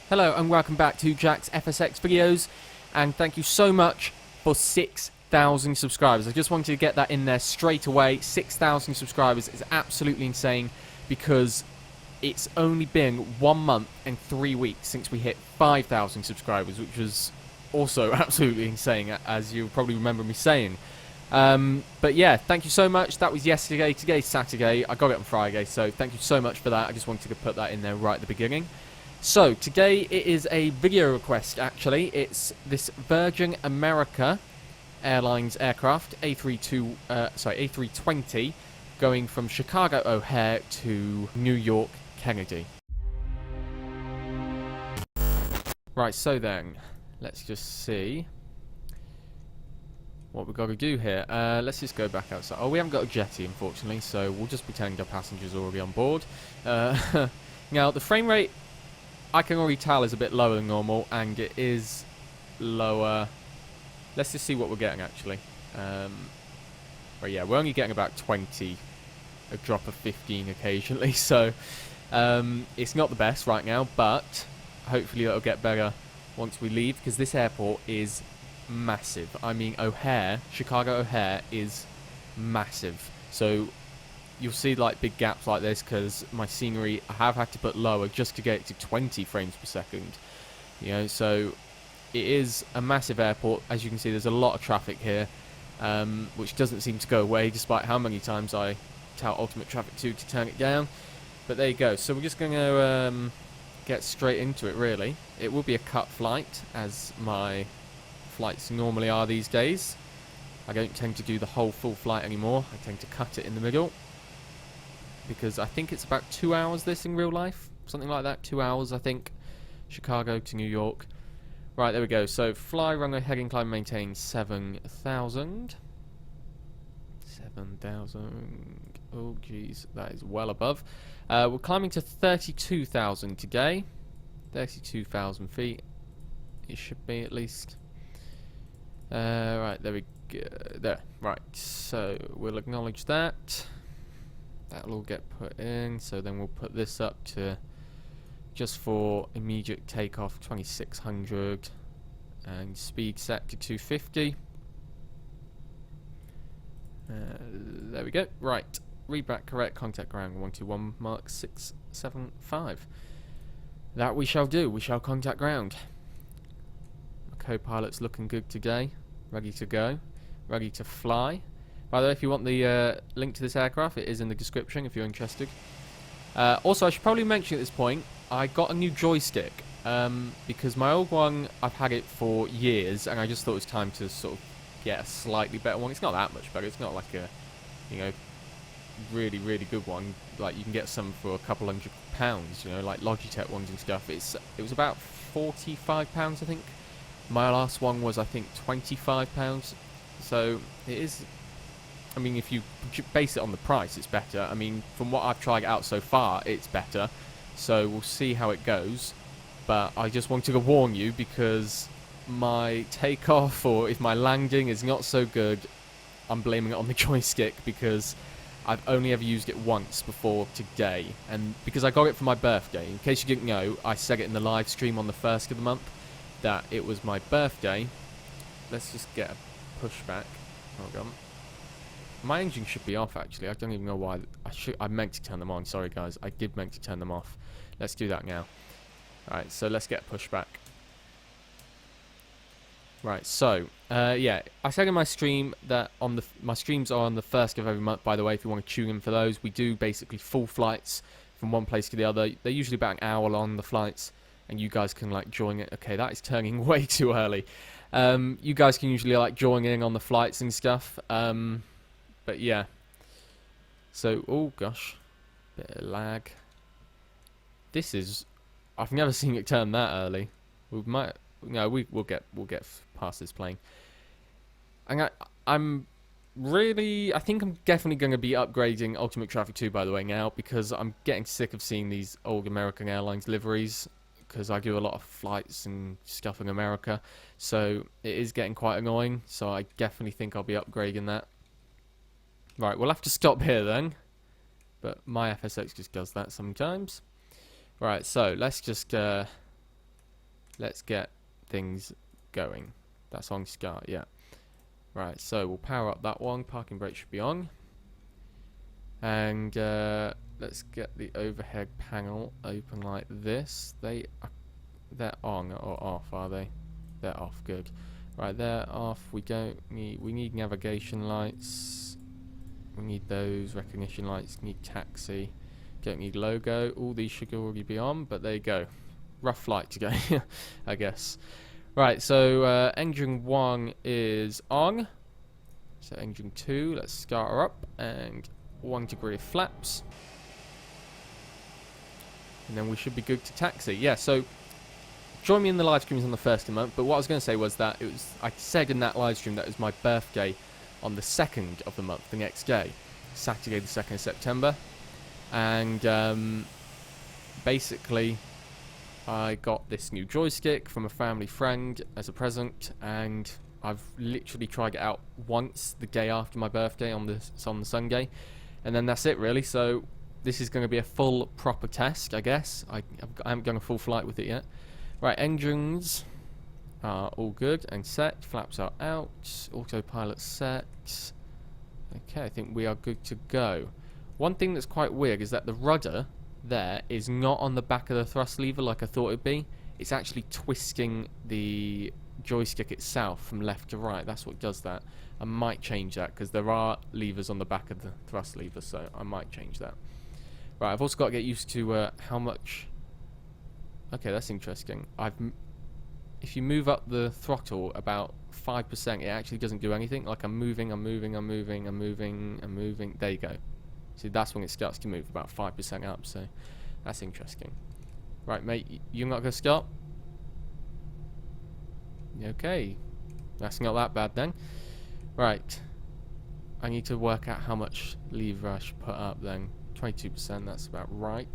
Hello and welcome back to Jack's FSX videos, and thank you so much for 6,000 subscribers. I just wanted to get that in there straight away. 6,000 subscribers is absolutely insane because it's only been 1 month and 3 weeks since we hit 5,000 subscribers, which was also absolutely insane, as you'll probably remember me saying. But yeah, thank you so much. That was yesterday. Today's Saturday. I got it on Friday, so thank you so much for that. I just wanted to put that in there right at the beginning. So, today it is a video request, actually. It's this Virgin America Airlines aircraft, A320, going from Chicago O'Hare to New York Kennedy. Right, so then, let's just see what we've got to do here. Let's just go back outside. Oh, we haven't got a jetty, unfortunately, so we'll just pretend our passengers are already on board. Now, the frame rate, I can already tell, is a bit lower than normal, and it is lower. Let's just see what we're getting, actually. Well, yeah, we're only getting about 20, a drop of 15 occasionally, so it's not the best right now, but hopefully it'll get better once we leave, because this airport is massive. I mean, O'Hare, Chicago O'Hare is massive. So you'll see like big gaps like this because my scenery I have had to put lower just to get it to 20 frames per second. You know, so it is a massive airport. As you can see, there's a lot of traffic here, which doesn't seem to go away despite how many times I tell Ultimate Traffic 2 to turn it down. But there you go. So we're just going to get straight into it, really. It will be a cut flight, as my flights normally are these days. I don't tend to do the whole full flight anymore. I tend to cut it in the middle, because I think it's about 2 hours this in real life. Something like that, 2 hours, I think. Chicago to New York. Right, there we go. So, fly, runway, heading, climb, maintain 7,000. 7,000. Oh, jeez. That is well above. We're climbing to 32,000 today. 32,000 feet. It should be, at least. Right, there we go. There. Right, so we'll acknowledge that. That'll all get put in, so then we'll put this up to just for immediate takeoff 2600 and speed set to 250. There we go. Right, read back correct, contact ground 121 mark 675. That we shall do. We shall contact ground. My co-pilot's looking good today, ready to go, ready to fly. By the way, if you want the link to this aircraft, it is in the description if you're interested. Also, I should probably mention at this point, I got a new joystick, because my old one, I've had it for years, and I just thought it was time to sort of get a slightly better one. It's not that much better. It's not like a, you know, really, really good one. Like, you can get some for a couple £100, you know, like Logitech ones and stuff. It was about £45, I think. My last one was, I think, £25. So, it is... I mean, if you base it on the price, it's better. I mean, from what I've tried out so far, it's better. So we'll see how it goes. But I just wanted to warn you, because my takeoff, or if my landing is not so good, I'm blaming it on the joystick, because I've only ever used it once before today. And because I got it for my birthday. In case you didn't know, I said it in the live stream on the 1st of the month that it was my birthday. Let's just get a pushback. Hold on. My engine should be off, actually. I don't even know why. I meant to turn them on. Sorry, guys. I did meant to turn them off. Let's do that now. Alright, so let's get pushback. Right, so, yeah. I said in my stream that my streams are on the 1st of every month, by the way, if you want to tune in for those. We do basically full flights from one place to the other. They're usually about an hour long, the flights, and you guys can, like, join it. Okay, that is turning way too early. You guys can usually, like, join in on the flights and stuff. But yeah, so, oh gosh, bit of lag. This is, I've never seen it turn that early. We might, no, we'll get past this plane. And I'm really, I think I'm definitely going to be upgrading Ultimate Traffic 2, by the way, now, because I'm getting sick of seeing these old American Airlines liveries, because I do a lot of flights and stuff in America, so it is getting quite annoying, so I definitely think I'll be upgrading that. Right, we'll have to stop here then. But my FSX just does that sometimes. Right, so let's just let's get things going. That's on start, yeah. Right, so we'll power up that one. Parking brake should be on. And let's get the overhead panel open like this. They're on or off, are they? They're off, good. Right, they're off. We need navigation lights. We need those recognition lights. Need taxi. Don't need logo. All these should already be on, but there you go. Rough flight today, I guess. Right, so engine 1 is on. So engine 2, let's start her up, and 1 degree of flaps. And then we should be good to taxi. Yeah, so join me in the live streams on the 1st of the month, but what I was going to say was that I said in that live stream that it was my birthday on the 2nd of the month, the next day, Saturday the 2nd of September. And basically I got this new joystick from a family friend as a present, and I've literally tried it out once the day after my birthday on the Sunday, and then that's it really. So this is going to be a full proper test, I guess. I haven't done a full flight with it yet. Right, engines are all good and set. Flaps are out. Autopilot set. Okay, I think we are good to go. One thing that's quite weird is that the rudder there is not on the back of the thrust lever like I thought it'd be. It's actually twisting the joystick itself from left to right. That's what does that. I might change that because there are levers on the back of the thrust lever, so I might change that. Right, I've also got to get used to how much. Okay, that's interesting. If you move up the throttle about 5%, it actually doesn't do anything. Like I'm moving. There you go. See, that's when it starts to move, about 5% up. So that's interesting. Right, mate, you're not gonna stop. Okay, that's not that bad then. Right, I need to work out how much lever I should put up then. 22%, that's about right.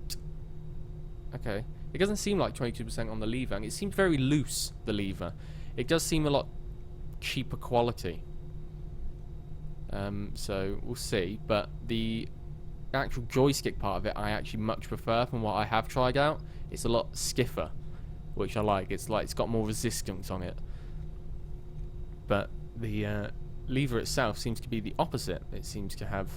Okay, it doesn't seem like 22% on the lever, and it seems very loose, the lever. It does seem a lot cheaper quality. So we'll see, but the actual joystick part of it I actually much prefer from what I have tried out. It's a lot stiffer, which I like. It's got more resistance on it. But the lever itself seems to be the opposite. It seems to have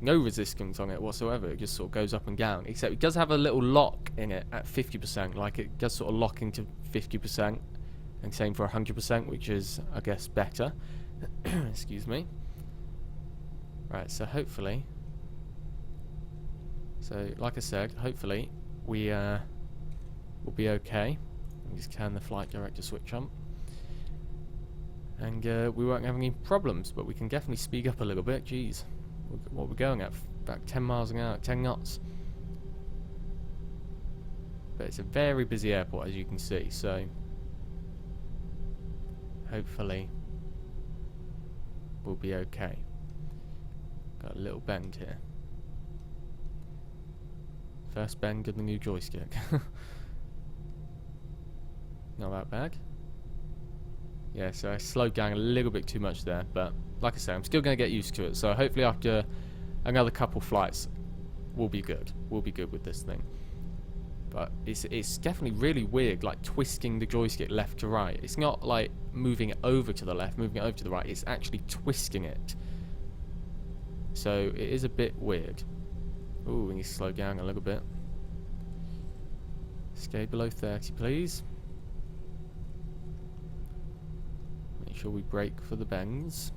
no resistance on it whatsoever. It just sort of goes up and down. Except it does have a little lock in it at 50%. Like it does sort of lock into 50%. And same for 100%, which is, I guess, better. Excuse me. Right, so hopefully... So, like I said, hopefully we will be okay. Just turn the flight director switch on. And we won't have any problems, but we can definitely speed up a little bit. Jeez. What we're going at? About 10 miles an hour, 10 knots. But it's a very busy airport, as you can see, so hopefully we'll be okay. Got a little bend here. First bend of the new joystick. Not that bad. Yeah, so I slowed down a little bit too much there, but like I say, I'm still going to get used to it. So hopefully after another couple flights, we'll be good. We'll be good with this thing. But it's definitely really weird, like twisting the joystick left to right. It's not like moving it over to the left, moving it over to the right. It's actually twisting it. So it is a bit weird. Ooh, we need to slow down a little bit. Stay below 30, please. Make sure we brake for the bends.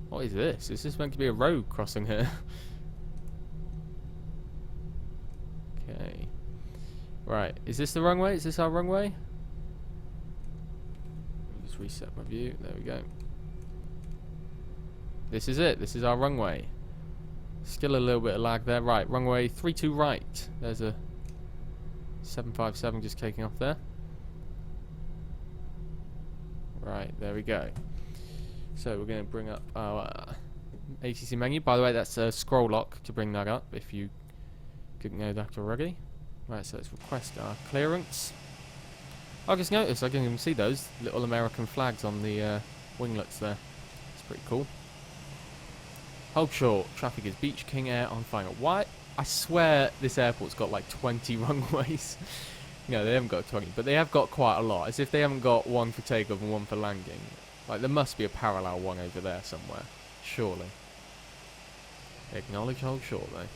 What is this? Is this meant to be a road crossing here? Okay. Right, is this the runway? Is this our runway? Let me just reset my view. There we go. This is it. This is our runway. Still a little bit of lag there. Right, runway 32 right. There's a 757 just taking off there. Right, there we go. So we're going to bring up our ATC menu. By the way, that's a scroll lock to bring that up if you didn't know that already. Right, so let's request our clearance. I just noticed I didn't even see those little American flags on the winglets there. It's pretty cool. Hold short. Traffic is Beach King Air on final white. I swear this airport's got like 20 runways. No, they haven't got 20, but they have got quite a lot. As if they haven't got one for takeoff and one for landing. Like, there must be a parallel one over there somewhere. Surely. Acknowledge hold short, though.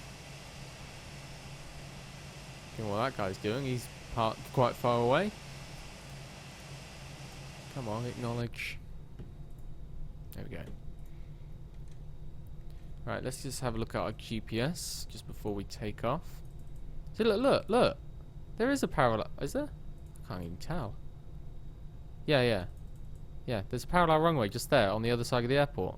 Okay, what that guy's doing, he's parked quite far away. Come on, acknowledge. There we go. Right, let's just have a look at our GPS just before we take off. See, look. There is a parallel. Is there? I can't even tell. Yeah, there's a parallel runway just there on the other side of the airport.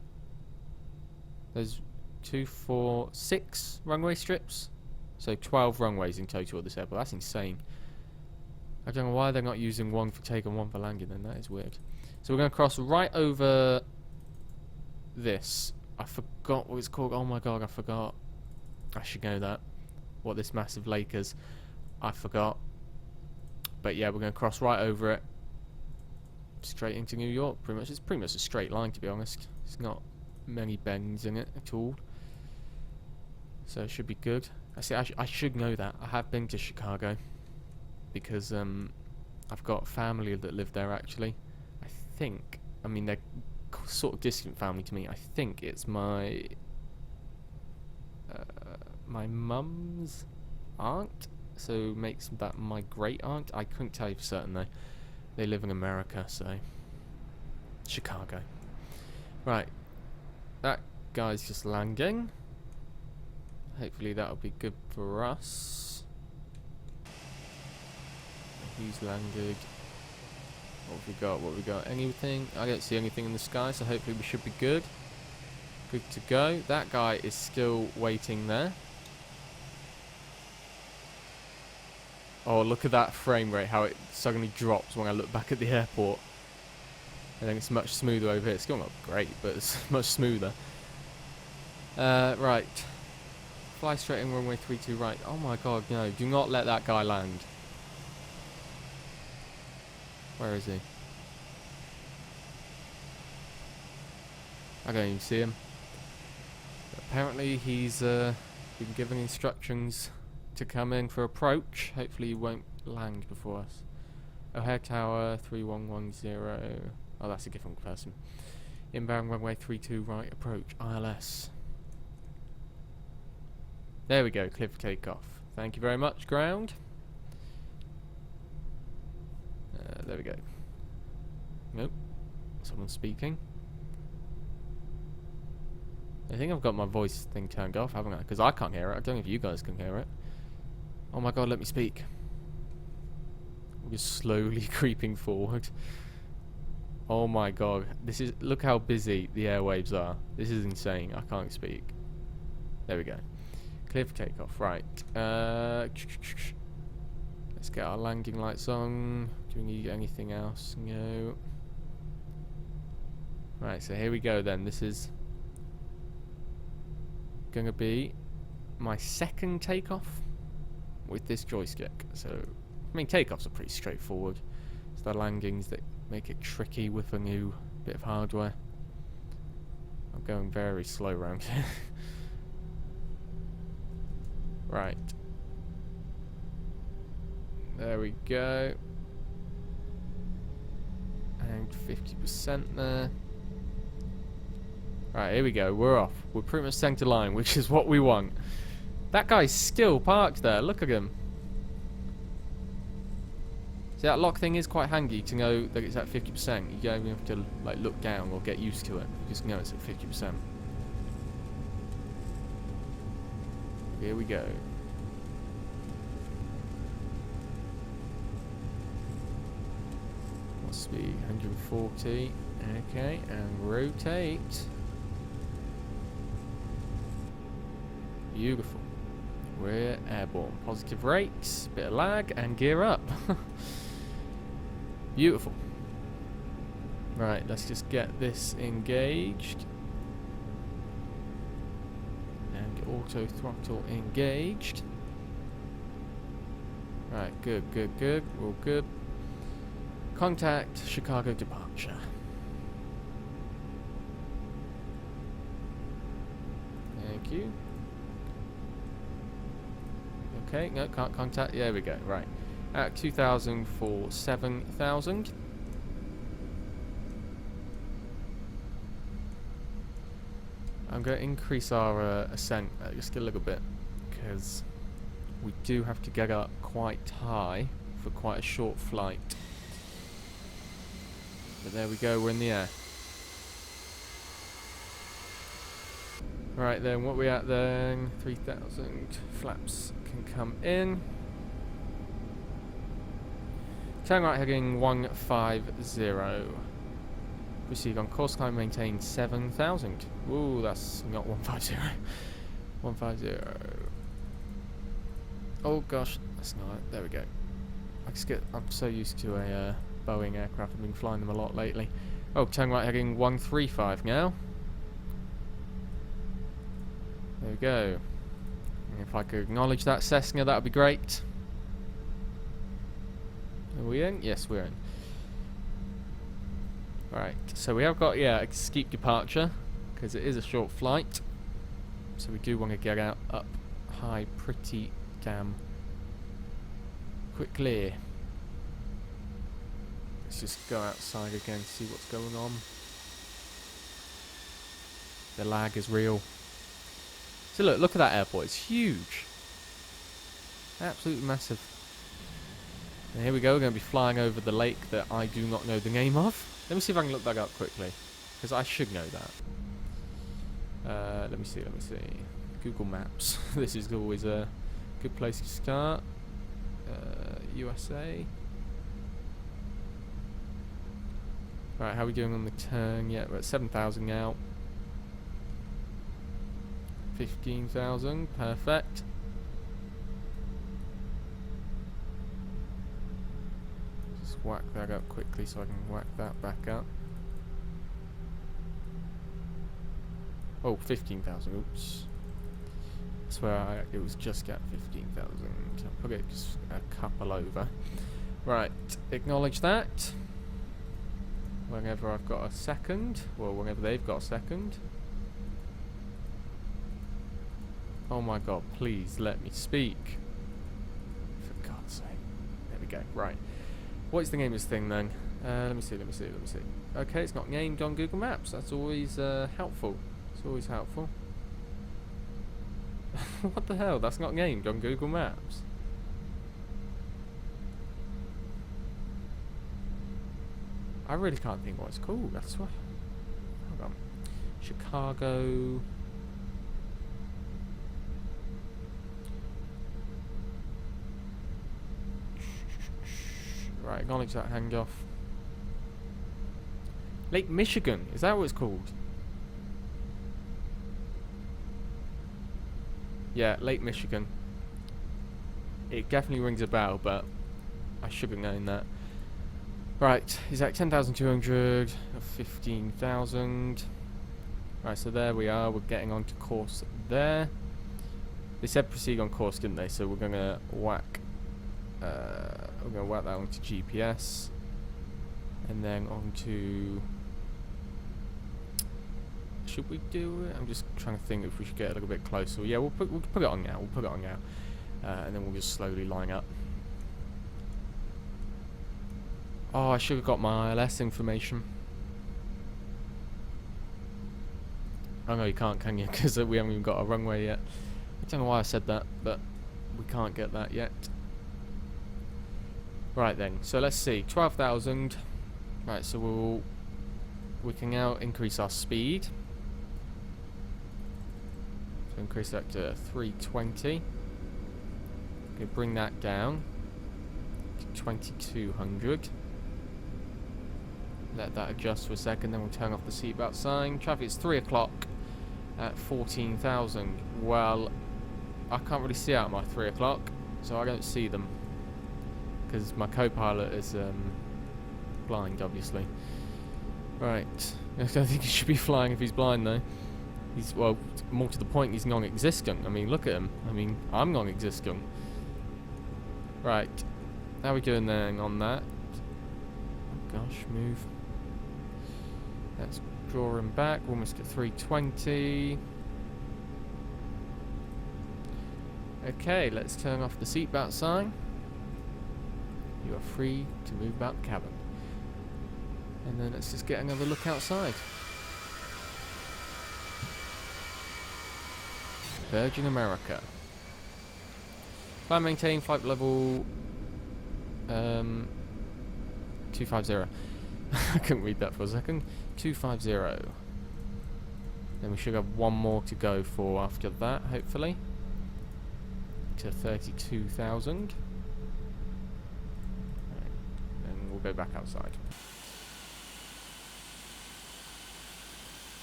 There's 2, 4, 6 runway strips. So 12 runways in total at this airport. That's insane. I don't know why they're not using one for take and one for landing then. That is weird. So we're going to cross right over this. I forgot what it's called. Oh my god, I forgot. I should know that. What this massive lake is. I forgot. But yeah, we're going to cross right over it. Straight into New York, pretty much. It's pretty much a straight line, to be honest. It's not many bends in it at all. So it should be good. I should know that. I have been to Chicago. Because I've got family that live there, actually. I think. I mean, they're sort of distant family to me. I think it's my mum's aunt. So makes that my great aunt. I couldn't tell you for certain though. They live in America, so Chicago. Right, that guy's just landing. Hopefully that'll be good for us. He's landed. What have we got? Anything? I don't see anything in the sky, so hopefully we should be good. Good to go. That guy is still waiting there. Oh, look at that frame rate, how it suddenly drops when I look back at the airport. I think it's much smoother over here. It's still not great, but it's much smoother. Right. Fly straight in runway 32 right. Oh my god, no. Do not let that guy land. Where is he? I don't even see him. Apparently he's been given instructions to come in for approach. Hopefully he won't land before us. O'Hare Tower 3110. Oh, that's a different person. Inbound runway 32 right approach. ILS. There we go. Clear for takeoff. Thank you very much, ground. There we go. Nope. Someone's speaking. I think I've got my voice thing turned off, haven't I? Because I can't hear it. I don't know if you guys can hear it. Oh my god, let me speak. We're slowly creeping forward. Oh my god. This is... Look how busy the airwaves are. This is insane. I can't speak. There we go. Clear for takeoff. Right. Let's get our landing lights on. Do we need anything else? No. Right, so here we go then. This is going to be my second takeoff with this joystick. So, I mean, takeoffs are pretty straightforward. It's the landings that make it tricky with a new bit of hardware. I'm going very slow around here. Right. There we go. And 50% there. Right, here we go. We're off. We're pretty much centre line, which is what we want. That guy's still parked there. Look at him. See, that lock thing is quite handy to know that it's at 50%. You don't even have to like look down or get used to it. You just know it's at 50%. Here we go. What speed? 140. Okay, and rotate. Beautiful. We're airborne. Positive rates, bit of lag, and gear up. Beautiful. Right, let's just get this engaged. And auto throttle engaged. Right, good, good, good. We're all good. Contact Chicago departure. Thank you. Okay, no, can't contact. There we go. Right. At 2,000 for 7,000. I'm going to increase our ascent just a little bit, because we do have to get up quite high for quite a short flight. But there we go, we're in the air. Right then, what we at then? 3,000 flaps can come in. Turn right heading 150. Proceed on course climb, maintain 7,000. Ooh, that's not 150. 150. Oh gosh, that's not it. There we go. I'm so used to a Boeing aircraft. I've been flying them a lot lately. Oh, turn right heading 135 now. There we go. And if I could acknowledge that Cessna, that would be great. Are we in? Yes, we're in. Right, so we have got, a steep departure, because it is a short flight. So we do want to get out up high pretty damn quickly. Let's just go outside again, see what's going on. The lag is real. So look at that airport, it's huge. Absolutely massive. And here we go, we're going to be flying over the lake that I do not know the name of. Let me see if I can look that up quickly, because I should know that. Let me see. Google Maps. This is always a good place to start. USA. Right, how are we doing on the turn? Yeah, we're at 7,000 now. 15,000, perfect. Just whack that up quickly so I can whack that back up. Oh, 15,000, oops. I swear it was just at 15,000. I'll put it just a couple over. Right, acknowledge that. Whenever I've got a second, well, whenever they've got a second. Oh my god, please let me speak. For God's sake. There we go, right. What is the name of this thing then? Let me see. Okay, it's not named on Google Maps. That's always helpful. It's always helpful. What the hell? That's not named on Google Maps. I really can't think what it's called. That's what. Hold on. Chicago. Right, acknowledge that handoff. Lake Michigan. Is that what it's called? Yeah, Lake Michigan. It definitely rings a bell, but I should have known that. Right, is that 10,200 of 15,000? Right, so there we are. We're getting onto course there. They said proceed on course, didn't they? So we're gonna whack. We're gonna whack that onto GPS, and then onto. Should we do it? I'm just trying to think if we should get a little bit closer. Yeah, we'll put it on now. And then we'll just slowly line up. Oh, I should have got my ILS information. Oh no, you can't, can you? Because we haven't even got a runway yet. I don't know why I said that, but we can't get that yet. Right then, so let's see, 12,000. Right, so we can now increase our speed. So increase that to 320. Okay, bring that down to 2,200. Let that adjust for a second, then we'll turn off the seatbelt sign. Traffic is 3 o'clock at 14,000. Well, I can't really see out my 3 o'clock, so I don't see them. Because my co-pilot is blind, obviously. Right. I don't think he should be flying if he's blind, though. He's, well, more to the point, he's non-existent. I mean, look at him. I mean, I'm non-existent. Right. How are we doing then on that? Oh, gosh, move. Let's draw him back. We're almost at 320. Okay, let's turn off the seatbelt sign. You are free to move about the cabin. And then let's just get another look outside. Virgin America. Climb maintain flight level 250. I couldn't read that for a second. 250. Then we should have one more to go for after that, hopefully. To 32,000. Right. Then we'll go back outside.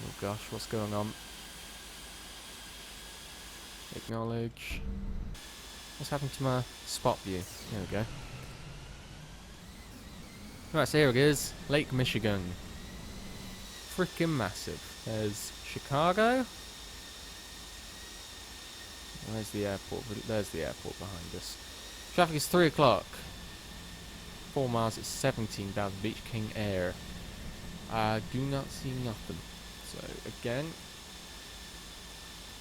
Oh gosh, what's going on? Acknowledge. What's happened to my spot view? There we go. Right, so here it is. Lake Michigan. Freaking massive. There's Chicago. Where's the airport? There's the airport behind us. Traffic is 3 o'clock. 4 miles at 17,000 Beach King Air. I do not see nothing. So again,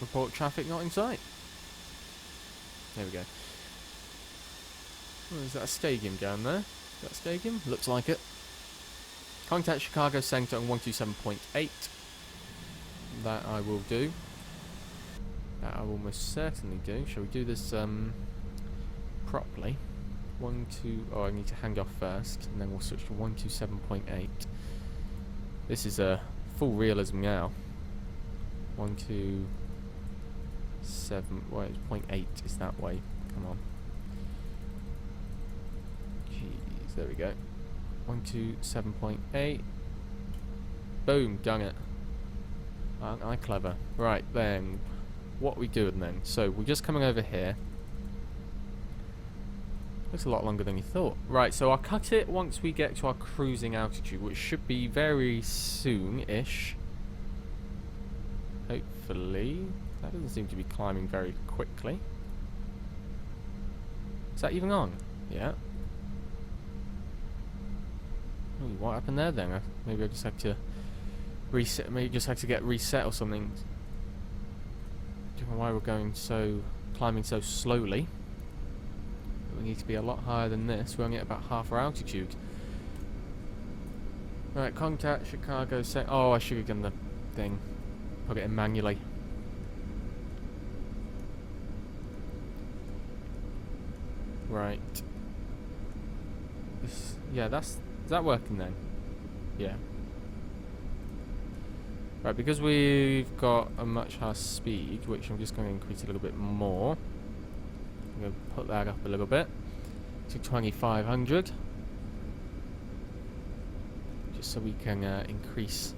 report traffic not in sight. There we go. Oh, is that a stadium down there? Is that a stadium? Looks like it. Contact Chicago Center on 127.8. That I will do. That I will most certainly do. Shall we do this properly? Oh, I need to hang off first, and then we'll switch to 127.8. This is a full realism now. 127. Wait, 0.8 is that way. Come on. Jeez, there we go. 127.8. Boom, done it. Aren't I clever? Right then, what are we doing then? So we're just coming over here. Looks a lot longer than you thought. Right, so I'll cut it once we get to our cruising altitude, which should be very soon-ish. Hopefully. That doesn't seem to be climbing very quickly. Is that even on? Yeah. Ooh, what happened there then? Maybe I just had to reset. Maybe just had to get reset or something. Don't know why we're climbing so slowly. We need to be a lot higher than this. We're only at about half our altitude. Right, contact Chicago. Oh, I should have done the thing. Put it in manually. Right. Yeah, is that working then? Yeah. Right, because we've got a much higher speed, which I'm just going to increase a little bit more. I'm going to put that up a little bit to 2,500, just so we can increase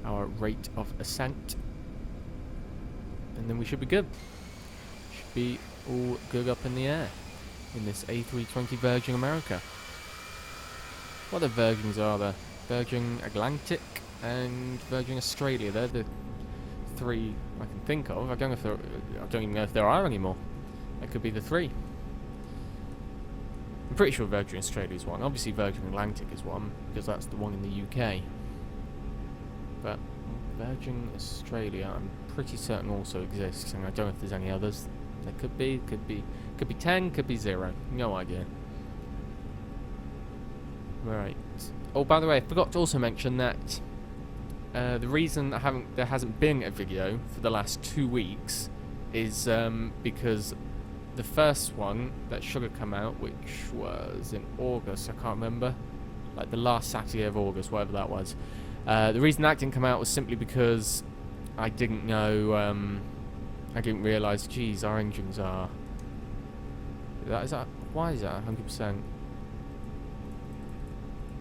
our rate of ascent, and then we should be good. Should be all good up in the air in this A320 Virgin America. What the Virgins are there? Virgin Atlantic and Virgin Australia. They're the three I can think of. I don't even know if there are anymore. That could be the three. I'm pretty sure Virgin Australia is one. Obviously Virgin Atlantic is one, because that's the one in the UK. But Virgin Australia, I'm pretty certain also exists, and I don't know if there's any others. There could be 10, could be 0. No idea. Right. Oh, by the way, I forgot to also mention that the reason there hasn't been a video for the last 2 weeks is because the first one that should have come out, which was in August, I can't remember, like the last Saturday of August, whatever that was. The reason that didn't come out was simply because I didn't know, I didn't realise, geez, our engines are... why is that 100%?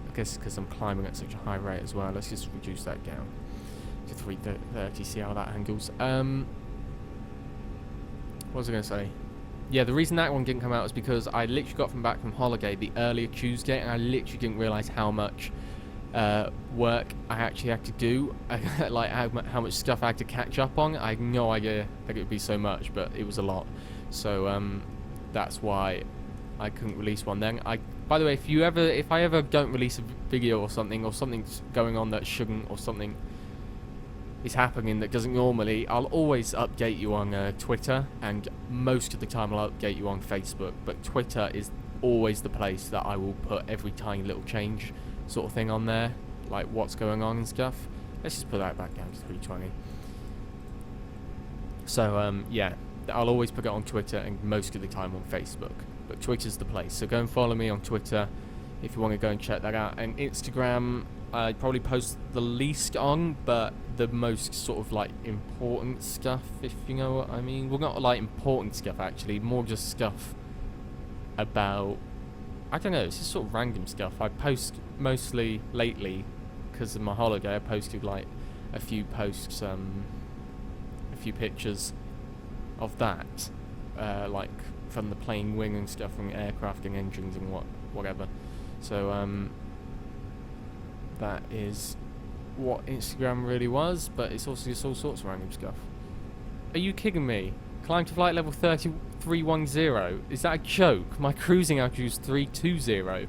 I guess because I'm climbing at such a high rate as well. Let's just reduce that down to 330, see how that handles. What was I going to say? Yeah, the reason that one didn't come out is because I literally got back from holiday the earlier Tuesday, and I literally didn't realise how much work I actually had to do, like how much stuff I had to catch up on. I had no idea that it would be so much, but it was a lot. So that's why I couldn't release one then. By the way, if I ever don't release a video or something's going on that shouldn't, or something is happening that doesn't normally. I'll always update you on Twitter, and most of the time I'll update you on Facebook, but Twitter is always the place that I will put every tiny little change sort of thing on there, like what's going on and stuff. Let's just put that back down to 320. So yeah, I'll always put it on Twitter and most of the time on Facebook, but Twitter's the place. So go and follow me on Twitter if you want to go and check that out. And Instagram, I probably post the least on, but the most sort of like important stuff, if you know what I mean. Well, not like important stuff actually, more just stuff about, I don't know, it's just sort of random stuff. I post mostly lately because of my holiday. I posted like a few posts, a few pictures of that, like from the plane wing and stuff, from aircraft and engines and whatever. So that is what Instagram really was, but it's also just all sorts of random stuff. Are you kidding me? Climb to flight level 310. Is that a joke? My cruising altitude is 320.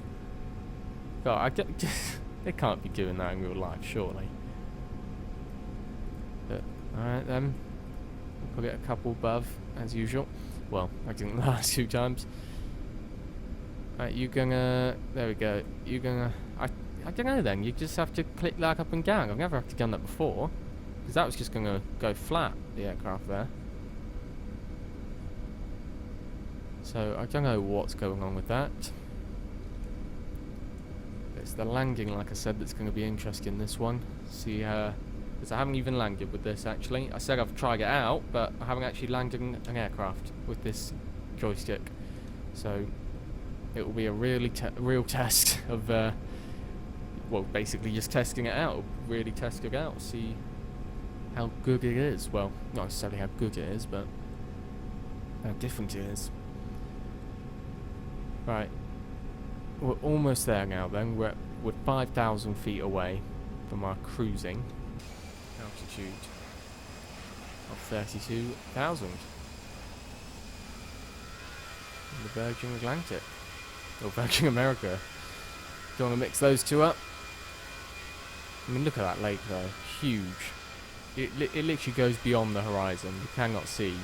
God, they can't be doing that in real life, surely. But alright then, we'll put it a couple above as usual. Well, I didn't the last 2 times. Right, you gonna, there we go. You gonna, I don't know then, you just have to click lag up and down. I've never actually done that before, because that was just gonna go flat, the aircraft there. So I don't know what's going on with that. It's the landing, like I said, that's going to be interesting, this one. See, because I haven't even landed with this actually. I said I've tried it out, but I haven't actually landed an aircraft with this joystick. So it will be a real test of, well, basically just testing it out. Really test it out, see how good it is. Well, not necessarily how good it is, but how different it is. Right, we're almost there now then. We're 5,000 feet away from our cruising altitude of 32,000 in the Virgin Atlantic, or Virgin America. Don't want to mix those two up. I mean, look at that lake though, huge. It literally goes beyond the horizon. You cannot see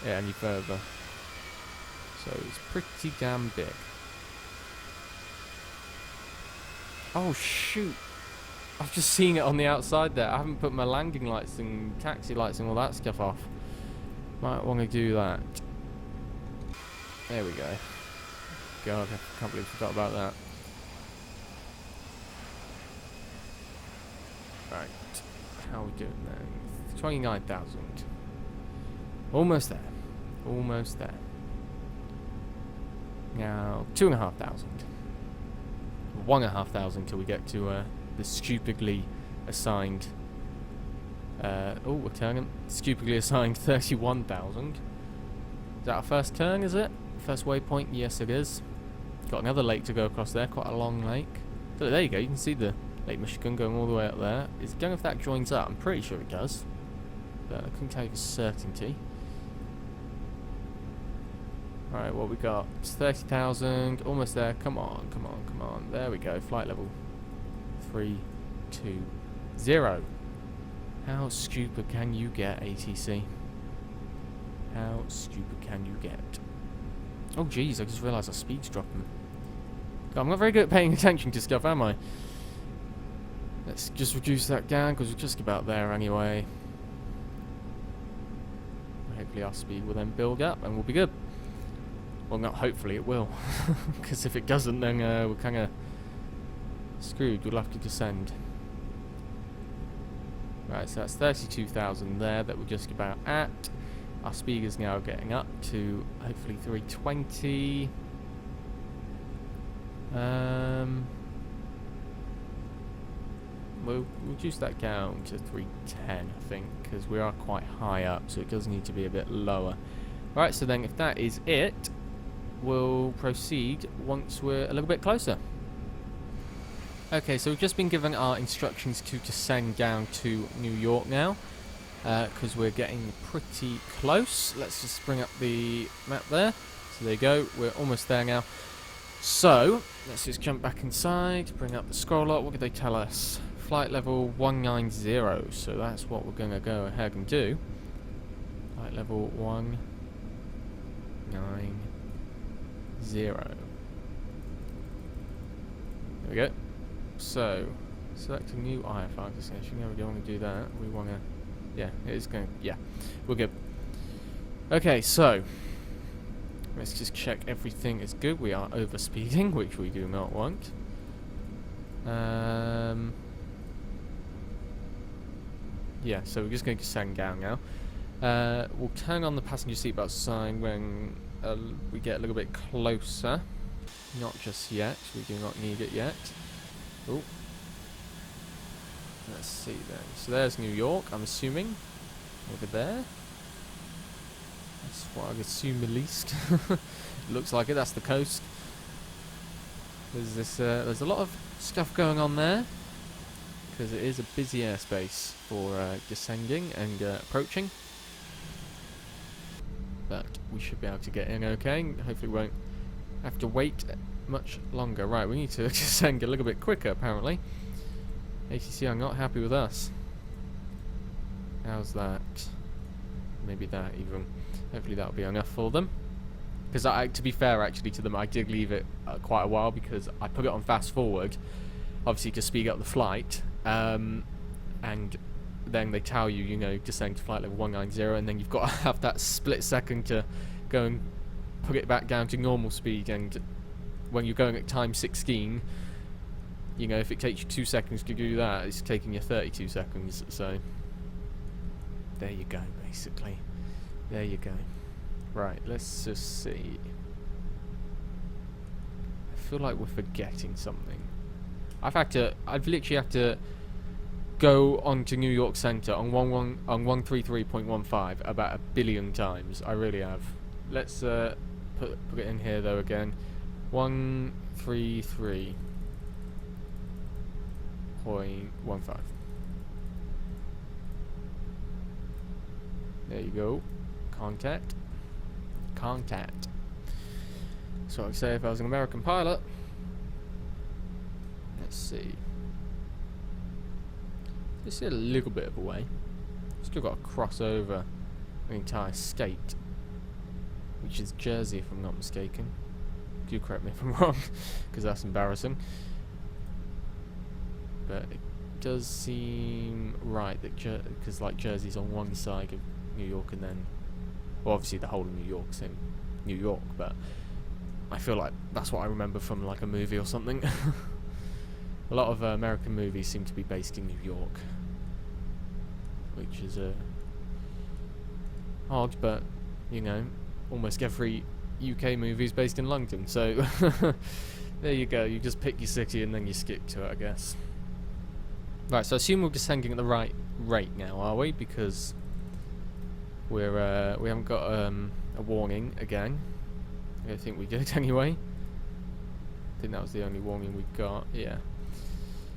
it any further. So it's pretty damn big. Oh shoot! I've just seen it on the outside there. I haven't put my landing lights and taxi lights and all that stuff off. Might want to do that. There we go. God, I can't believe I forgot about that. Right. How are we doing then? 29,000. Almost there. Almost there. Now, 2,500. 1,500 till we get to the stupidly assigned. Oh, we're turning. Stupidly assigned 31,000. Is that our first turn? Is it first waypoint? Yes, it is. Got another lake to go across there. Quite a long lake. So there you go. You can see the Lake Michigan going all the way up there. I don't know if that joins up. I'm pretty sure it does, but I couldn't tell you for certainty. Right, what we got? It's 30,000, almost there. Come on, come on, come on. There we go. Flight level 320. How stupid can you get, ATC? How stupid can you get? Oh, jeez, I just realised our speed's dropping. God, I'm not very good at paying attention to stuff, am I? Let's just reduce that down, because we're just about there anyway. Hopefully our speed will then build up, and we'll be good. Well, not hopefully, it will. Because if it doesn't, then we're kind of screwed. We'll have to descend. Right, so that's 32,000 there that we're just about at. Our speed is now getting up to hopefully 320. We'll reduce that down to 310, I think, because we are quite high up, so it does need to be a bit lower. Right, so then if that is it, we'll proceed once we're a little bit closer. Okay, so we've just been given our instructions to descend down to New York now, because we're getting pretty close. Let's just bring up the map there. So there you go, we're almost there now. So, let's just jump back inside, bring up the scroll up. What did they tell us? flight level 190, so that's what we're gonna go ahead and do. Flight level 190. There we go. So, select a new IFR destination. Yeah, we don't want to do that. We want to... Yeah, it's going to... Yeah, we're good. Okay, so... Let's just check everything is good. We are overspeeding, which we do not want. Yeah, so we're just going to descend down now. We'll turn on the passenger seatbelt sign when we get a little bit closer. Not just yet. We do not need it yet. Oh. Let's see then. So there's New York, I'm assuming. Over there. That's what I assume at least. Looks like it. That's the coast. There's this. There's a lot of stuff going on there because it is a busy airspace for descending and approaching. But we should be able to get in okay. Hopefully, we won't have to wait much longer. Right, we need to descend a little bit quicker. Apparently, ATC are not happy with us. How's that? Maybe that even. Hopefully that'll be enough for them. Because to be fair, actually, to them, I did leave it quite a while because I put it on fast forward, obviously to speed up the flight, and then they tell you, you know, descend to flight level 190, and then you've got to have that split second to go and put it back down to normal speed. And when you're going at time 16, you know, if it takes you 2 seconds to do that, it's taking you 32 seconds. So there you go, basically. There you go. Right, let's just see. I feel like we're forgetting something. I've literally had to go onto New York Center on 133.15 about 1 billion times. I really have. Let's put it in here though again. 133.15. There you go. Contact. So I'd say if I was an American pilot. Let's see. Just a little bit of a way. Still got to cross over the entire state, which is Jersey, if I'm not mistaken. Do correct me if I'm wrong, because that's embarrassing. But it does seem right that because like Jersey's on one side of New York, and then, well, obviously the whole of New York's in New York, but I feel like that's what I remember from like a movie or something. A lot of American movies seem to be based in New York, which is odd, but you know, almost every UK movie is based in London, so there you go. You just pick your city and then you stick to it, I guess. Right, so I assume we're descending at the right rate now, are we? Because we haven't got a warning again. I think we did anyway. I think that was the only warning we got. Yeah.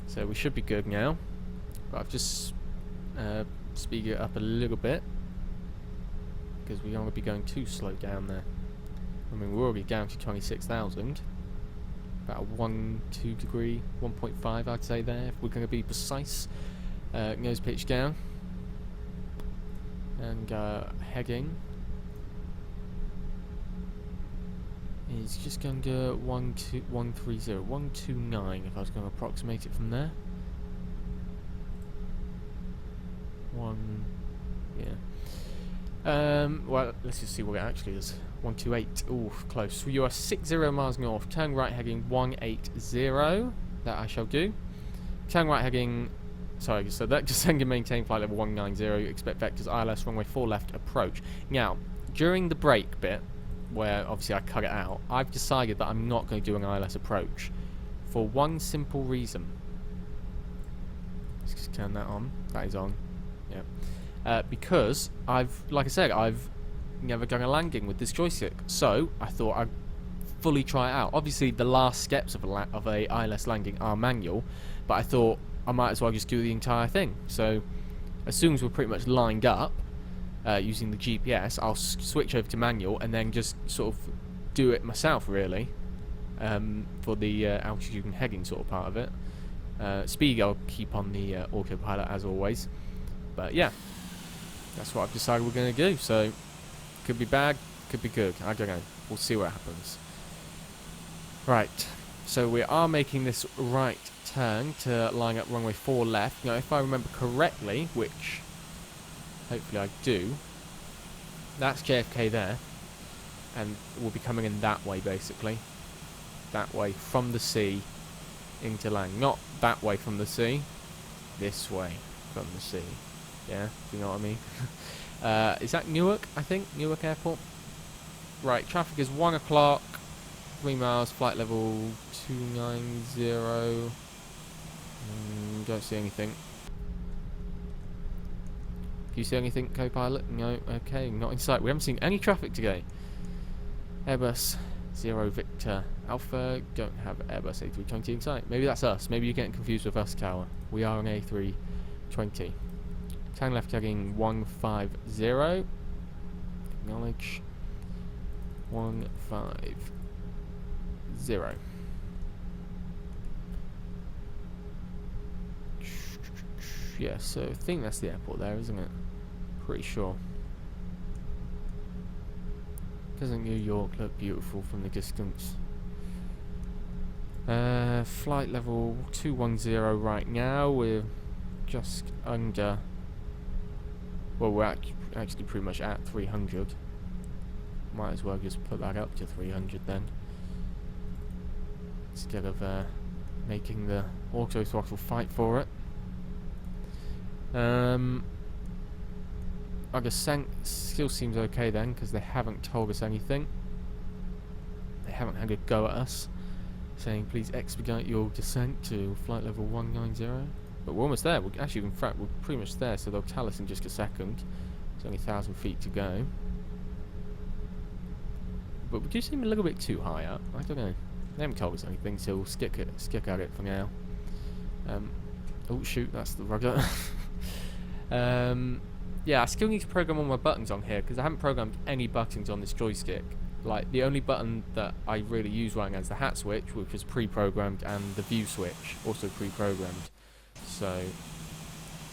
So we should be good now. But I've just speeded it up a little bit because we don't want to be going too slow down there. I mean, we're already down to 26,000. About 1-2 degree, 1.5 I'd say there, if we're going to be precise. Nose pitch down. And heading is just going to 129 if I was going to approximate it from there. Well, let's just see what it actually is. 128. Ooh, close. So you are 60 miles north. Turn right heading 180. That I shall do. Turn right heading. Sorry, so that descend and maintain flight level 190. Expect vectors ILS runway 4 left approach. Now, during the break bit, where obviously I cut it out, I've decided that I'm not going to do an ILS approach for one simple reason. Let's just turn that on. That is on. Yeah. Because like I said, I've never done a landing with this joystick, so I thought I'd fully try it out. Obviously, the last steps of a ILS landing are manual, but I thought I might as well just do the entire thing. So as soon as we're pretty much lined up using the GPS, I'll switch over to manual and then just sort of do it myself, really, for the altitude and heading sort of part of it. Speed I'll keep on the autopilot as always. But yeah, that's what I've decided we're going to do. So, could be bad, could be good. I don't know. We'll see what happens. Right, so we are making this right turn to line up runway 4 left. Now, if I remember correctly, which hopefully I do, that's JFK there. And we'll be coming in that way, basically. That way, from the sea into land. Not that way from the sea. This way from the sea. Yeah, you know what I mean? Is that Newark, I think? Newark Airport? Right, traffic is 1 o'clock. 3 miles, flight level 290. Don't see anything. Do you see anything, co-pilot? No, okay, not in sight. We haven't seen any traffic today. Airbus 0 Victor Alpha, don't have Airbus A320 in sight. Maybe that's us. Maybe you're getting confused with us, Tower. We are an A320. Turn left heading 150. Acknowledge. 150. Yeah, so I think that's the airport there, isn't it? Pretty sure. Doesn't New York look beautiful from the distance? Flight level 210 right now. We're just under. Well, we're actually pretty much at 300. Might as well just put that up to 300 then, instead of making the auto throttle fight for it. Our descent still seems okay then, because they haven't told us anything. They haven't had a go at us, saying please expedite your descent to flight level 190. But we're almost there. We're actually, in fact, we're pretty much there, so they'll tell us in just a second. It's only 1,000 feet to go. But we do seem a little bit too high up. I don't know. They haven't told us anything, so we'll stick at it for now. Oh shoot, that's the rudder. Yeah, I still need to program all my buttons on here, because I haven't programmed any buttons on this joystick. Like, the only button that I really use right now is the hat switch, which was pre-programmed, and the view switch, also pre-programmed. So,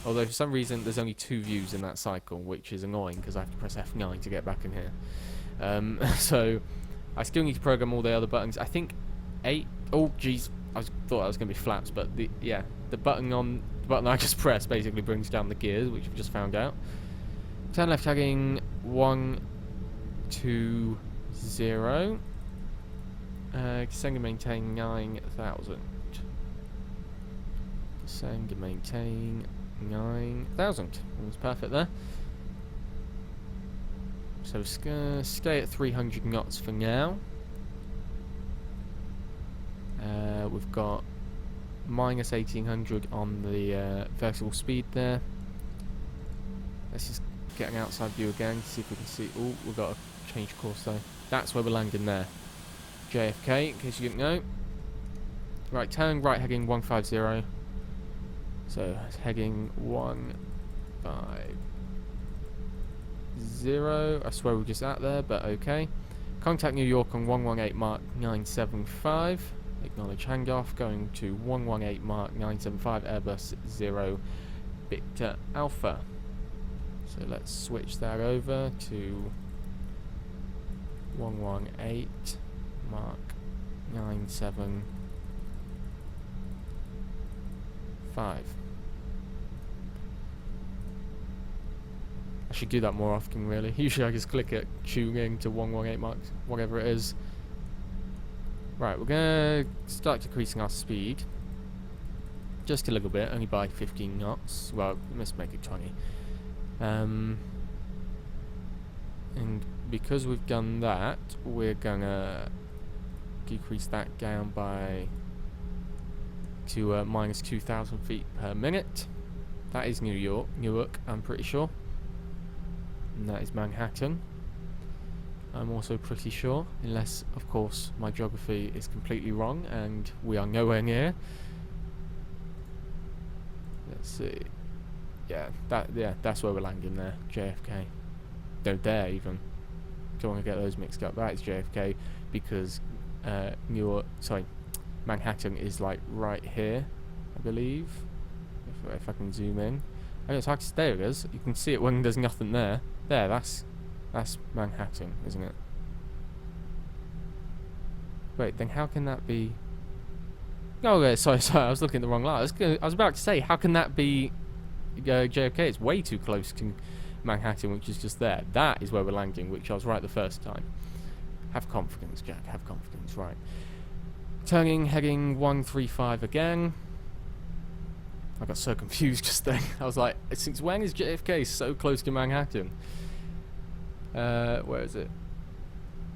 although for some reason there's only 2 views in that cycle, which is annoying, because I have to press F9 to get back in here. So, I still need to program all the other buttons. I think 8... Oh, jeez. Thought I was going to be flaps, but the button I just pressed basically brings down the gears, which we've just found out. Turn left tagging 120. Descend and maintain 9,000. Descend and maintain 9,000. That's perfect there. So stay at 300 knots for now. We've got minus 1800 on the vertical speed there. Let's just get an outside view again to see if we can see. Oh, we've got to change course though. That's where we're landing there. JFK, in case you didn't know. Right, turn right heading 150. So heading 150. I swear we're just at there, but okay. Contact New York on 118 Mark 975. Acknowledge handoff. Going to 118 Mark 975 Airbus 0 Victor Alpha. So let's switch that over to 118 Mark 975. I should do that more often, really. Usually I just click it, tune in to 118 Mark, whatever it is. Right, we're going to start decreasing our speed. Just a little bit, only by 15 knots. Well, let's make it 20. And because we've done that, we're going to decrease that down by to minus 2,000 feet per minute. That is Newark, I'm pretty sure. And that is Manhattan. I'm also pretty sure, unless, of course, my geography is completely wrong and we are nowhere near. Let's see. Yeah, that's where we're landing there. JFK. No, there even. Don't want to get those mixed up. That is JFK because Manhattan is like right here, believe. If I can zoom in. Oh, it's hard to stay with us. You can see it when there's nothing there. There, that's Manhattan, isn't it? Wait, then how can that be... Oh, yeah, sorry, I was looking at the wrong line. I was about to say, how can that be JFK? It's way too close to Manhattan, which is just there. That is where we're landing, which I was right the first time. Have confidence, Jack, have confidence, right. Turning, heading 135 again. I got so confused just then. I was like, since when is JFK so close to Manhattan? Where is it?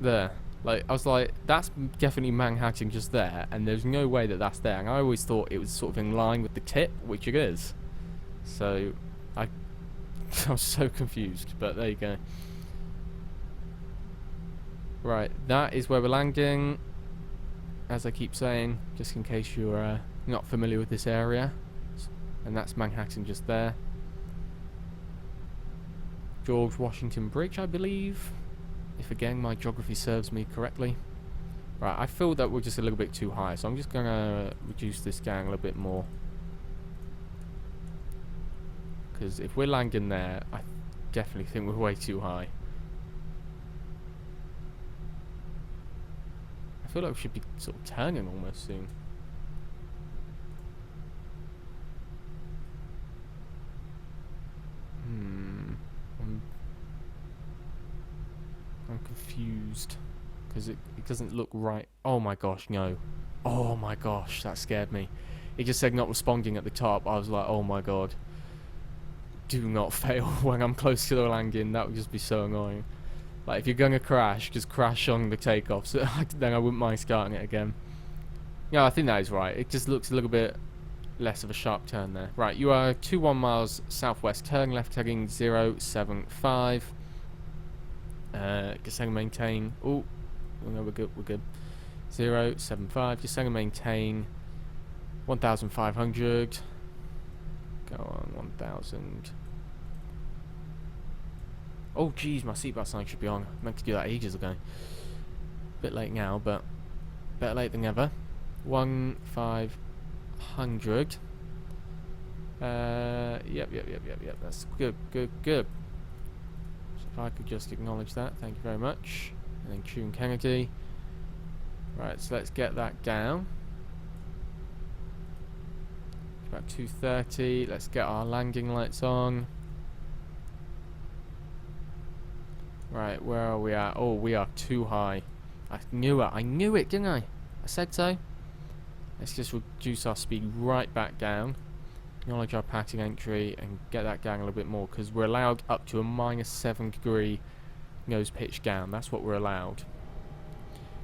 There. Like, I was like, that's definitely Manhattan just there, and there's no way that that's there. And I always thought it was sort of in line with the tip, which it is. So, I was so confused, but there you go. Right, that is where we're landing. As I keep saying, just in case you're not familiar with this area. And that's Manhattan just there. George Washington Bridge, I believe. If again my geography serves me correctly. Right, I feel that we're just a little bit too high, so I'm just gonna reduce this down a little bit more. Because if we're landing there, I definitely think we're way too high. I feel like we should be sort of turning almost soon. I'm confused because it doesn't look right. Oh my gosh, no. Oh my gosh, that scared me. It just said not responding at the top. I was like, oh my god. Do not fail when I'm close to the landing. That would just be so annoying. Like, if you're going to crash, just crash on the takeoff. So then I wouldn't mind starting it again. Yeah, I think that is right. It just looks a little bit less of a sharp turn there. Right, you are 21 miles southwest. Turn left heading 075. Descend and maintain. Oh, no, we're good. We're good. 075. Descend and maintain. 1,500. Go on, 1,000. Oh, geez, my seatbelt sign should be on. I meant to do that ages ago. Bit late now, but better late than never. 1,500. Yep. That's good. So if I could just acknowledge that, thank you very much. And then tune Kennedy. Right, so let's get that down. It's about 2:30. Let's get our landing lights on. Right, where are we at? Oh, we are too high. I knew it, didn't I? I said so. Let's just reduce our speed right back down. Acknowledge our passing entry and get that down a little bit more, because we're allowed up to a -7 degree nose pitch down. That's what we're allowed.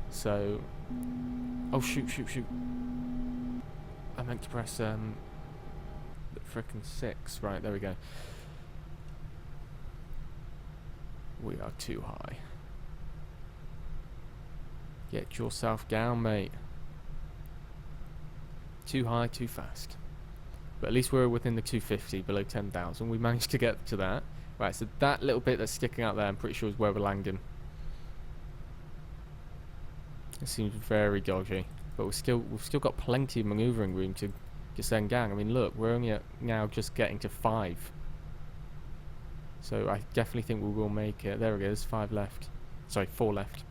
So, oh shoot. I meant to press the frickin' 6. Right, there we go. We are too high. Get yourself down, mate. Too high, too fast. But at least we're within the 250, below 10,000. We managed to get to that. Right, so that little bit that's sticking out there, I'm pretty sure is where we're landing. It seems very dodgy, but we've still got plenty of manoeuvring room to descend down. I mean, look, we're only now just getting to 5. So I definitely think we will make it. There it is, 5 left. Sorry, 4 left.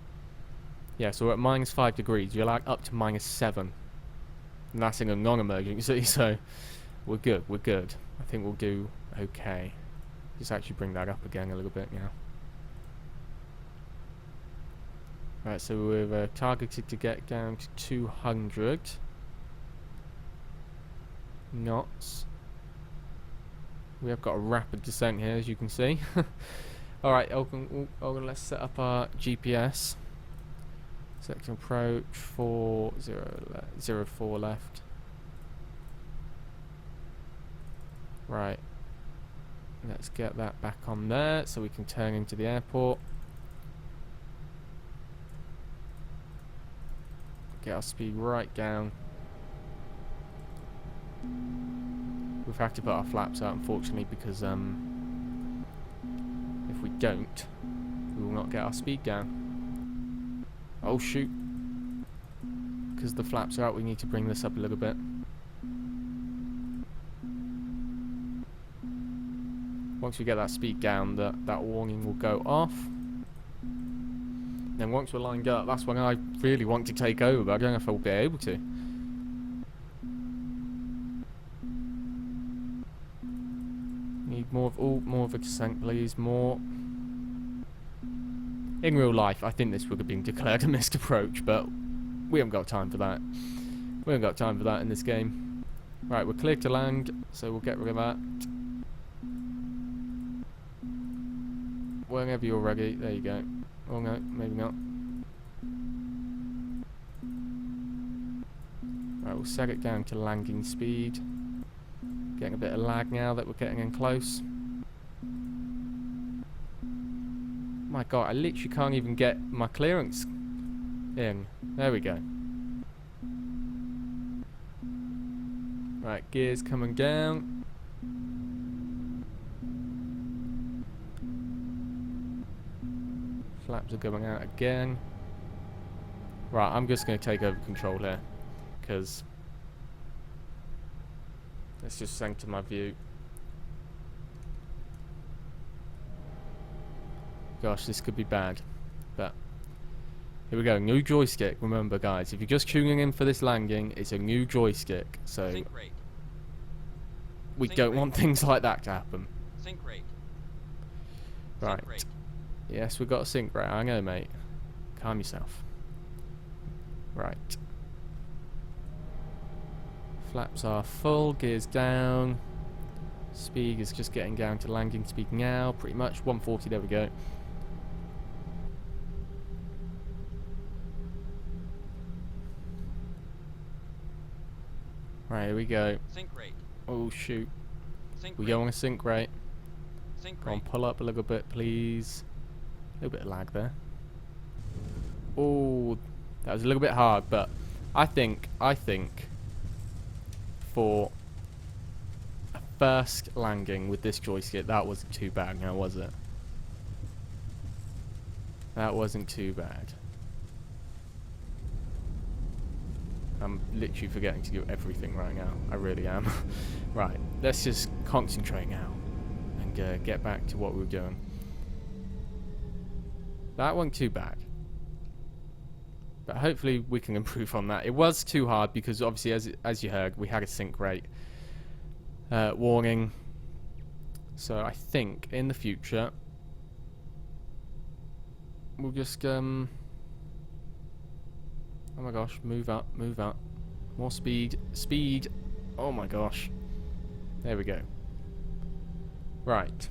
Yeah, so we're at -5 degrees. You're allowed up to -7. And that's in a non-emergency, so we're good. I think we'll do okay. Just actually bring that up again a little bit now. Right, so we're targeted to get down to 200 knots. We have got a rapid descent here, as you can see. Alright, let's set up our GPS. Section approach 404 left. Right. Let's get that back on there so we can turn into the airport. Get our speed right down. We've had to put our flaps out, unfortunately, because if we don't, we will not get our speed down. Oh shoot. Because the flaps are out, we need to bring this up a little bit. Once we get that speed down, that warning will go off. Then once we're lined up, that's when I really want to take over, but I don't know if I'll be able to. Need more of a descent, please. More. In real life, I think this would have been declared a missed approach, but we haven't got time for that. We haven't got time for that in this game. Right, we're cleared to land, so we'll get rid of that. Whenever you're ready, there you go. Oh no, maybe not. Right, we'll set it down to landing speed. Getting a bit of lag now that we're getting in close. My god, I literally can't even get my clearance in. There we go. Right, gears coming down. Flaps are going out again. Right, I'm just going to take over control here, because let's just center my view. Gosh, this could be bad, but here we go. New joystick. Remember, guys, if you're just tuning in for this landing, it's a new joystick, so we don't want things like that to happen. Sync rate. Right. Sync rate. Yes, we've got a sync rate. I know, mate. Calm yourself. Right. Flaps are full. Gears down. Speed is just getting down to landing speed now. Pretty much 140. There we go. Right, here we go. Sync rate. Oh shoot. Sync We rate. go on a sync rate. Sync Go on, rate. pull up a little bit, please. A little bit of lag there. Oh, that was a little bit hard, but I think for a first landing with this joystick, that wasn't too bad now, was it? That wasn't too bad. I'm literally forgetting to do everything right now. I really am. Right, let's just concentrate now and get back to what we were doing. That wasn't too bad, but hopefully we can improve on that. It was too hard because obviously, as you heard, we had a sync rate warning. So I think in the future we'll just oh my gosh, move up, more speed, oh my gosh, there we go. Right,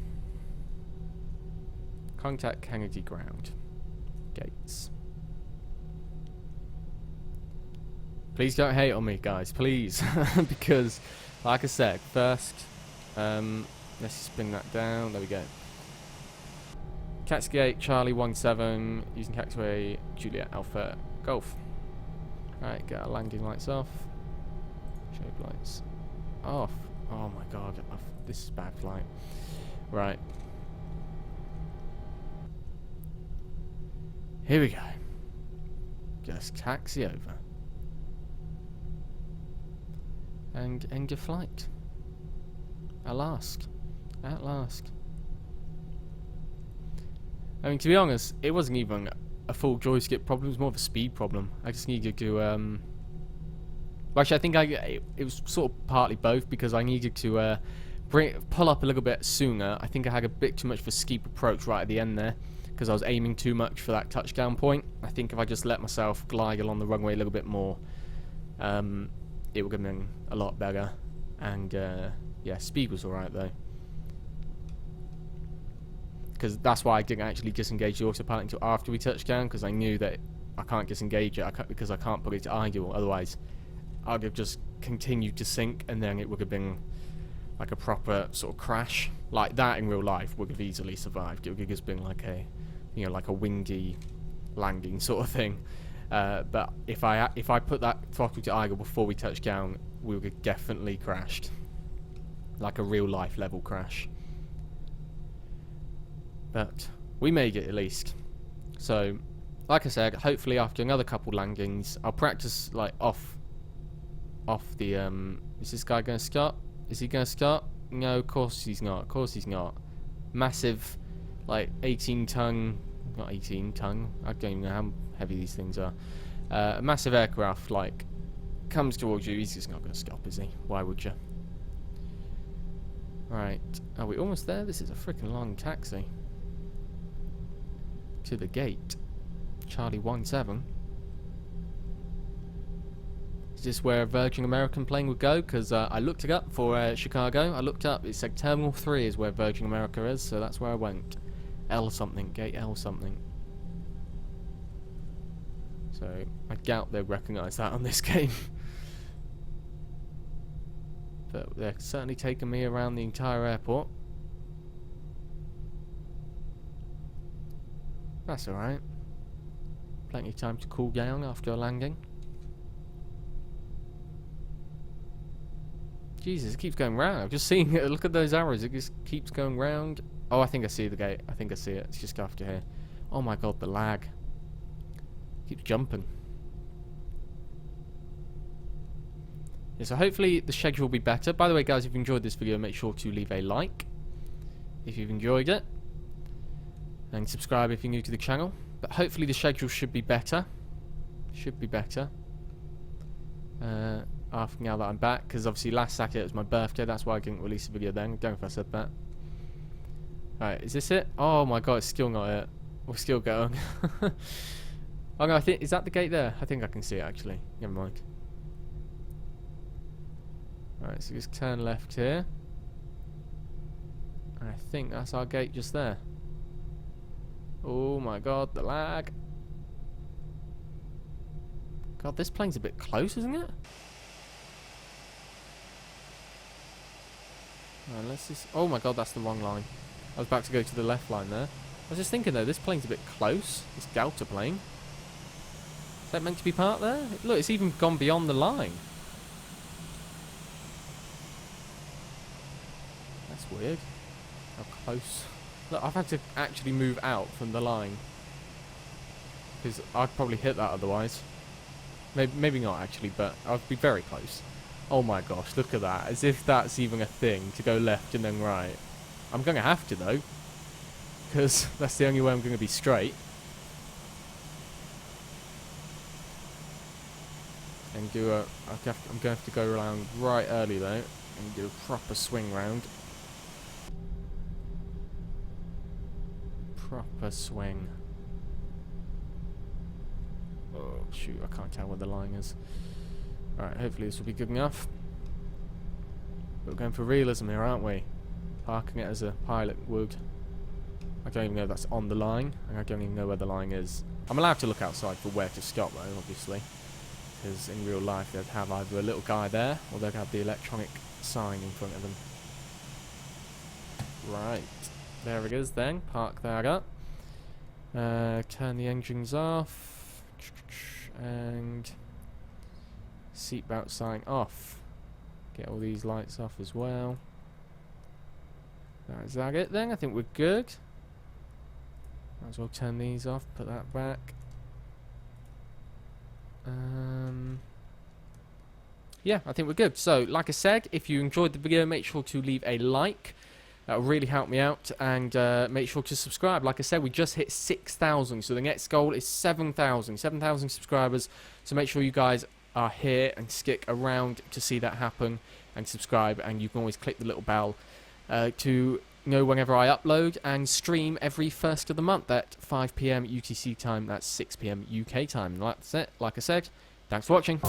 contact Kennedy ground gates. Please don't hate on me, guys, please. Because like I said, first let's spin that down. There we go. Taxi gate Charlie 17 using taxiway Juliet Alpha Golf. Right, get our landing lights off. Shape lights off. Oh my god, this is bad flight. Right. Here we go. Just taxi over. And end your flight. At last. At last. I mean, to be honest, it wasn't even a full joystick problem, it was more of a speed problem. I just needed to, well, actually, I think it was sort of partly both, because I needed to pull up a little bit sooner. I think I had a bit too much of a steep approach right at the end there, because I was aiming too much for that touchdown point. I think if I just let myself glide along the runway a little bit more, it would have been a lot better. And, yeah, speed was alright though. Because that's why I didn't actually disengage the autopilot until after we touched down, because I knew that I can't disengage it because I can't put it to idle. Otherwise, I'd have just continued to sink, and then it would have been like a proper sort of crash. Like that in real life would have easily survived. It would have just been like a, you know, like a windy landing sort of thing. But if I put that throttle to idle before we touched down, we would have definitely crashed, like a real life level crash. But we made it at least. So, like I said, hopefully after another couple landings, I'll practice like off the. Is this guy going to start? Is he going to start? No, of course he's not. Of course he's not. massive, like 18-ton, not 18-ton, I don't even know how heavy these things are. A massive aircraft, like, comes towards you, he's just not going to stop, is he? Why would you? Right, are we almost there? This is a freaking long taxi. To the gate. Charlie 17. Is this where a Virgin American plane would go? Because I looked it up for Chicago. I looked up, it said Terminal 3 is where Virgin America is, so that's where I went. L something, gate L something. So, I doubt they'd recognise that on this game. But they're certainly taking me around the entire airport. That's alright. Plenty of time to cool down after a landing. Jesus, it keeps going round. I've just seen it. Look at those arrows. It just keeps going round. Oh, I think I see the gate. I think I see it. It's just after here. Oh my god, the lag. Keeps jumping. Yeah, so hopefully the schedule will be better. By the way, guys, if you enjoyed this video, make sure to leave a like if you've enjoyed it. And subscribe if you're new to the channel. But hopefully the schedule should be better. Should be better. After now that I'm back, because obviously last Saturday it was my birthday, that's why I didn't release a video then. I don't know if I said that. Alright, is this it? Oh my god, it's still not it. We're still going. Oh no, I think, is that the gate there? I think I can see it actually. Never mind. Alright, so just turn left here. I think that's our gate just there. Oh my god, the lag. God, this plane's a bit close, isn't it? Right, let's just... Oh my god, that's the wrong line. I was about to go to the left line there. I was just thinking though, this plane's a bit close. This Delta plane. Is that meant to be parked there? Look, it's even gone beyond the line. That's weird. How close. Look, I've had to actually move out from the line. Because I'd probably hit that otherwise. Maybe not actually, but I'd be very close. Oh my gosh, look at that. As if that's even a thing, to go left and then right. I'm going to have to though. Because that's the only way I'm going to be straight. And do a... I'm going to have to go around right early though. And do a proper swing round. Proper swing. Oh shoot, I can't tell where the line is. Alright, hopefully this will be good enough. But we're going for realism here, aren't we? Parking it as a pilot would. I don't even know if that's on the line, and I don't even know where the line is. I'm allowed to look outside for where to stop though, obviously. Because in real life they'd have either a little guy there, or they'd have the electronic sign in front of them. Right, there it is then, park that up. Turn the engines off. And seatbelt sign off. Get all these lights off as well. Is that it then? I think we're good. Might as well turn these off, put that back. Yeah, I think we're good. So, like I said, if you enjoyed the video, make sure to leave a like. That will really help me out, and make sure to subscribe. Like I said, we just hit 6,000, so the next goal is 7,000 subscribers. So make sure you guys are here and stick around to see that happen, and subscribe, and you can always click the little bell to know whenever I upload and stream every first of the month at 5 PM UTC time. That's 6 PM UK time. That's it. Like I said, thanks for watching.